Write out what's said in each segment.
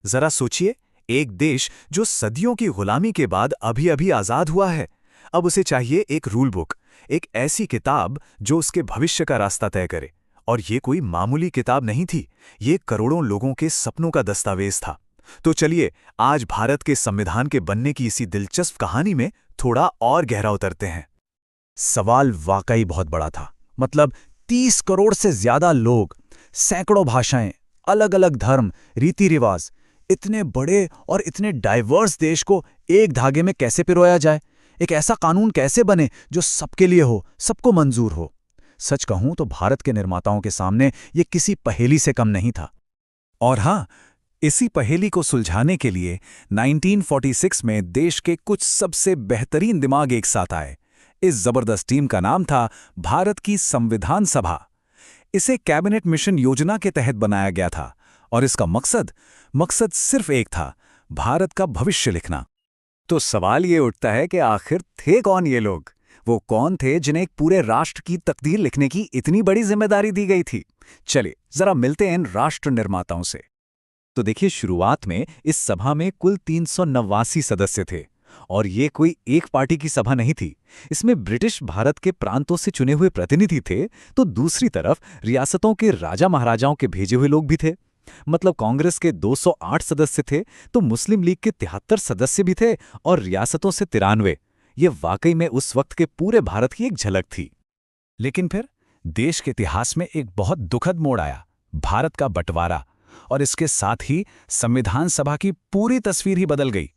जरा सोचिए, एक देश जो सदियों की गुलामी के बाद अभी अभी आजाद हुआ है, अब उसे चाहिए एक रूल बुक, एक ऐसी किताब जो उसके भविष्य का रास्ता तय करे। और ये कोई मामूली किताब नहीं थी, ये करोड़ों लोगों के सपनों का दस्तावेज था। तो चलिए, आज भारत के संविधान के बनने की इसी दिलचस्प कहानी में थोड़ा और गहरा उतरते हैं। सवाल वाकई बहुत बड़ा था। मतलब 30 करोड़ से ज्यादा लोग, सैकड़ों भाषाएं, अलग अलग धर्म, रीति रिवाज, इतने बड़े और इतने डाइवर्स देश को एक धागे में कैसे पिरोया जाए? एक ऐसा कानून कैसे बने जो सबके लिए हो, सबको मंजूर हो? सच कहूं तो भारत के निर्माताओं के सामने ये किसी पहेली से कम नहीं था। और हाँ, इसी पहेली को सुलझाने के लिए 1946 में देश के कुछ सबसे बेहतरीन दिमाग एक साथ आए। इस जबरदस्त टीम का नाम था भारत की संविधान सभा। इसे कैबिनेट मिशन योजना के तहत बनाया गया था और इसका मकसद सिर्फ एक था, भारत का भविष्य लिखना। तो सवाल ये उठता है कि आखिर थे कौन ये लोग? वो कौन थे जिन्हें एक पूरे राष्ट्र की तकदीर लिखने की इतनी बड़ी जिम्मेदारी दी गई थी? चलिए जरा मिलते हैं इन राष्ट्र निर्माताओं से। तो देखिए, शुरुआत में इस सभा में कुल 389 सदस्य थे। और ये कोई एक पार्टी की सभा नहीं थी। इसमें ब्रिटिश भारत के प्रांतों से चुने हुए प्रतिनिधि थे, तो दूसरी तरफ रियासतों के राजा महाराजाओं के भेजे हुए लोग भी थे। मतलब कांग्रेस के 208 सदस्य थे, तो मुस्लिम लीग के 73 सदस्य भी थे और रियासतों से 93। ये वाकई में उस वक्त के पूरे भारत की एक झलक थी। लेकिन फिर देश के इतिहास में एक बहुत दुखद मोड़ आया, भारत का बंटवारा। और इसके साथ ही संविधान सभा की पूरी तस्वीर ही बदल गई।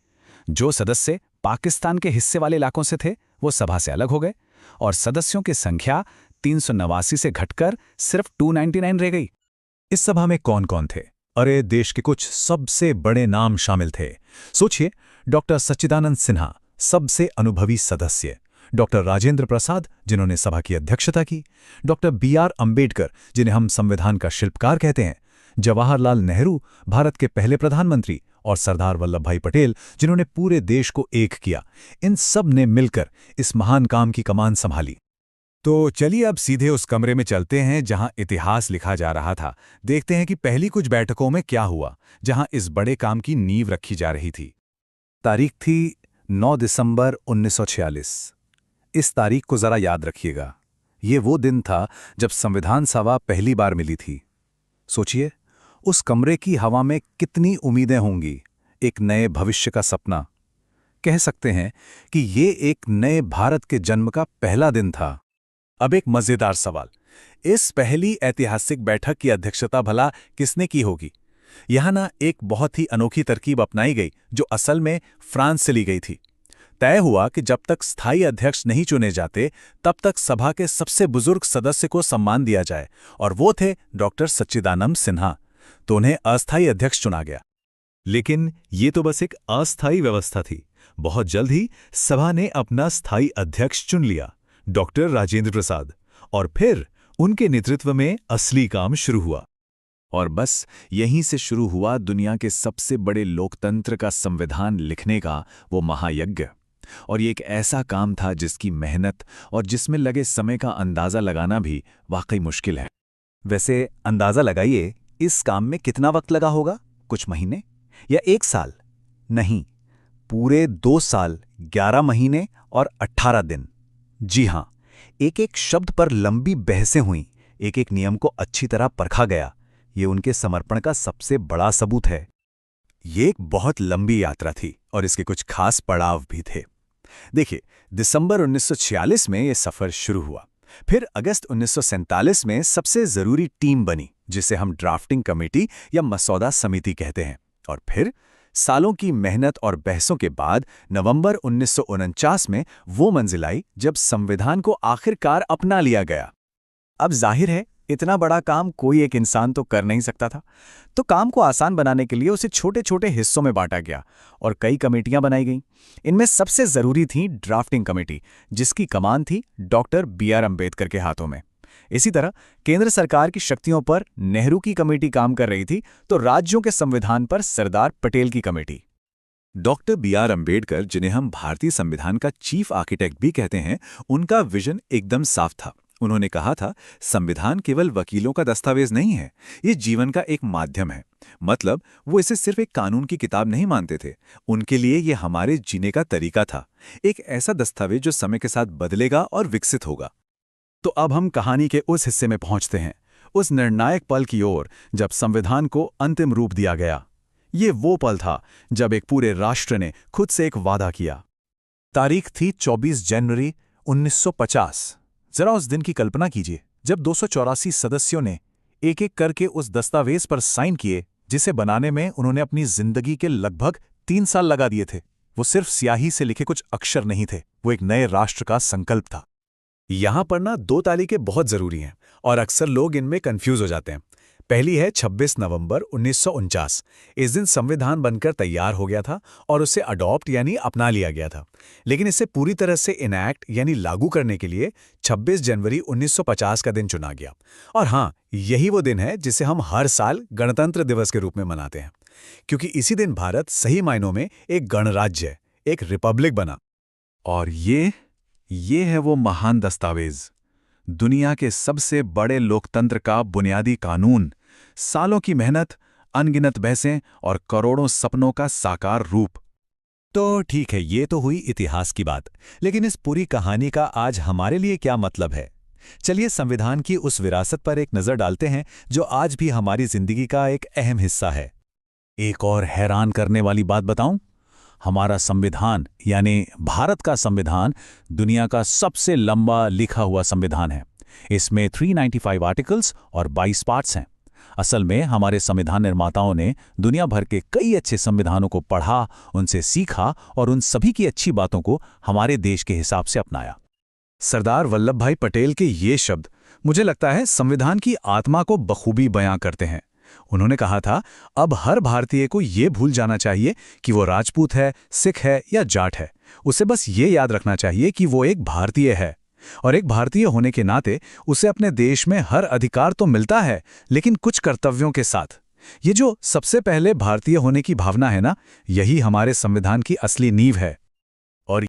जो सदस्य पाकिस्तान के हिस्से वाले इलाकों से थे, वो सभा से अलग हो गए और सदस्यों की संख्या 389 से घटकर सिर्फ 299 रह गई। इस सभा में कौन कौन थे? अरे, देश के कुछ सबसे बड़े नाम शामिल थे। सोचिए, डॉक्टर सच्चिदानंद सिन्हा, सबसे अनुभवी सदस्य, डॉक्टर राजेंद्र प्रसाद, जिन्होंने सभा की अध्यक्षता की, डॉक्टर BR अंबेडकर, जिन्हें हम संविधान का शिल्पकार कहते हैं, जवाहरलाल नेहरू, भारत के पहले प्रधानमंत्री, और सरदार वल्लभ भाई पटेल, जिन्होंने पूरे देश को एक किया। इन सब ने मिलकर इस महान काम की कमान संभाली। तो चलिए अब सीधे उस कमरे में चलते हैं जहां इतिहास लिखा जा रहा था। देखते हैं कि पहली कुछ बैठकों में क्या हुआ, जहां इस बड़े काम की नींव रखी जा रही थी। तारीख थी 9 दिसंबर 1946। इस तारीख को जरा याद रखिएगा। ये वो दिन था जब संविधान सभा पहली बार मिली थी। सोचिए, उस कमरे की हवा में कितनी उम्मीदें होंगी, एक नए भविष्य का सपना। कह सकते हैं कि ये एक नए भारत के जन्म का पहला दिन था। अब एक मजेदार सवाल, इस पहली ऐतिहासिक बैठक की अध्यक्षता भला किसने की होगी? यहां ना एक बहुत ही अनोखी तरकीब अपनाई गई जो असल में फ्रांस से ली गई थी। तय हुआ कि जब तक स्थायी अध्यक्ष नहीं चुने जाते, तब तक सभा के सबसे बुजुर्ग सदस्य को सम्मान दिया जाए, और वो थे डॉक्टर सच्चिदानंद सिन्हा। तो उन्हें अस्थायी अध्यक्ष चुना गया। लेकिन ये तो बस एक अस्थायी व्यवस्था थी। बहुत जल्द ही सभा ने अपना स्थायी अध्यक्ष चुन लिया, डॉक्टर राजेंद्र प्रसाद। और फिर उनके नेतृत्व में असली काम शुरू हुआ। और बस यहीं से शुरू हुआ दुनिया के सबसे बड़े लोकतंत्र का संविधान लिखने का वो महायज्ञ। और ये एक ऐसा काम था जिसकी मेहनत और जिसमें लगे समय का अंदाजा लगाना भी वाकई मुश्किल है। वैसे अंदाजा लगाइए, इस काम में कितना वक्त लगा होगा? कुछ महीने या 1 साल? नहीं, पूरे 2 साल, 11 महीने और 18 दिन। जी हां, एक एक शब्द पर लंबी बहसें हुईं, एक एक नियम को अच्छी तरह परखा गया। ये उनके समर्पण का सबसे बड़ा सबूत है। ये एक बहुत लंबी यात्रा थी और इसके कुछ खास पड़ाव भी थे। देखिए, दिसंबर 1946 में यह सफर शुरू हुआ। फिर अगस्त 1947 में सबसे जरूरी टीम बनी, जिसे हम ड्राफ्टिंग कमेटी या मसौदा समिति कहते हैं। और फिर सालों की मेहनत और बहसों के बाद नवंबर 1949 में वो मंजिल आई जब संविधान को आखिरकार अपना लिया गया। अब जाहिर है, इतना बड़ा काम कोई एक इंसान तो कर नहीं सकता था। तो काम को आसान बनाने के लिए उसे छोटे छोटे हिस्सों में बांटा गया और कई कमेटियां बनाई गईं। इनमें सबसे जरूरी थी ड्राफ्टिंग कमेटी, जिसकी कमान थी डॉक्टर BR अंबेडकर के हाथों में। इसी तरह केंद्र सरकार की शक्तियों पर नेहरू की कमेटी काम कर रही थी, तो राज्यों के संविधान पर सरदार पटेल की कमेटी। डॉक्टर BR अंबेडकर, जिन्हें हम भारतीय संविधान का चीफ आर्किटेक्ट भी कहते हैं, उनका विजन एकदम साफ था। उन्होंने कहा था, संविधान केवल वकीलों का दस्तावेज नहीं है, ये जीवन का एक माध्यम है। मतलब वो इसे सिर्फ एक कानून की किताब नहीं मानते थे, उनके लिए ये हमारे जीने का तरीका था, एक ऐसा दस्तावेज जो समय के साथ बदलेगा और विकसित होगा। तो अब हम कहानी के उस हिस्से में पहुंचते हैं, उस निर्णायक पल की ओर जब संविधान को अंतिम रूप दिया गया। ये वो पल था जब एक पूरे राष्ट्र ने खुद से एक वादा किया। तारीख थी 24 जनवरी 1950। जरा उस दिन की कल्पना कीजिए, जब 284 सदस्यों ने एक एक करके उस दस्तावेज पर साइन किए जिसे बनाने में उन्होंने अपनी जिंदगी के लगभग 3 साल लगा दिए थे। वो सिर्फ स्याही से लिखे कुछ अक्षर नहीं थे, वो एक नए राष्ट्र का संकल्प था। यहां पर ना 2 तारीखें बहुत जरूरी हैं और अक्सर लोग इनमें कंफ्यूज हो जाते हैं। पहली है 26 नवंबर 1949। इस दिन संविधान बनकर तैयार हो गया था और उसे अडॉप्ट यानी अपना लिया गया था। लेकिन इसे पूरी तरह से इनैक्ट यानी लागू करने के लिए 26 जनवरी 1950 का दिन चुना गया। और हाँ, यही वो दिन है जिसे हम हर साल गणतंत्र दिवस के रूप में मनाते हैं, क्योंकि इसी दिन भारत सही मायनों में एक गणराज्य, एक रिपब्लिक बना। और ये है वो महान दस्तावेज, दुनिया के सबसे बड़े लोकतंत्र का बुनियादी कानून, सालों की मेहनत, अनगिनत बहसें और करोड़ों सपनों का साकार रूप। तो ठीक है, ये तो हुई इतिहास की बात, लेकिन इस पूरी कहानी का आज हमारे लिए क्या मतलब है? चलिए संविधान की उस विरासत पर एक नज़र डालते हैं जो आज भी हमारी जिंदगी का एक अहम हिस्सा है। एक और हैरान करने वाली बात बताऊं? हमारा संविधान यानी भारत का संविधान दुनिया का सबसे लंबा लिखा हुआ संविधान है। इसमें 395 आर्टिकल्स और 22 पार्ट्स हैं। असल में हमारे संविधान निर्माताओं ने दुनिया भर के कई अच्छे संविधानों को पढ़ा, उनसे सीखा और उन सभी की अच्छी बातों को हमारे देश के हिसाब से अपनाया। सरदार वल्लभ भाई पटेल के ये शब्द मुझे लगता है संविधान की आत्मा को बखूबी बयां करते हैं। उन्होंने कहा था, अब हर भारतीय को ये भूल जाना चाहिए कि वो राजपूत है, सिख है या जाट है। उसे बस ये याद रखना चाहिए कि वो एक भारतीय है, और एक भारतीय होने के नाते उसे अपने देश में हर अधिकार तो मिलता है, लेकिन कुछ कर्तव्यों के साथ। ये जो सबसे पहले भारतीय होने की भावना है ना, यही हमारे संविधान की असली नींव है।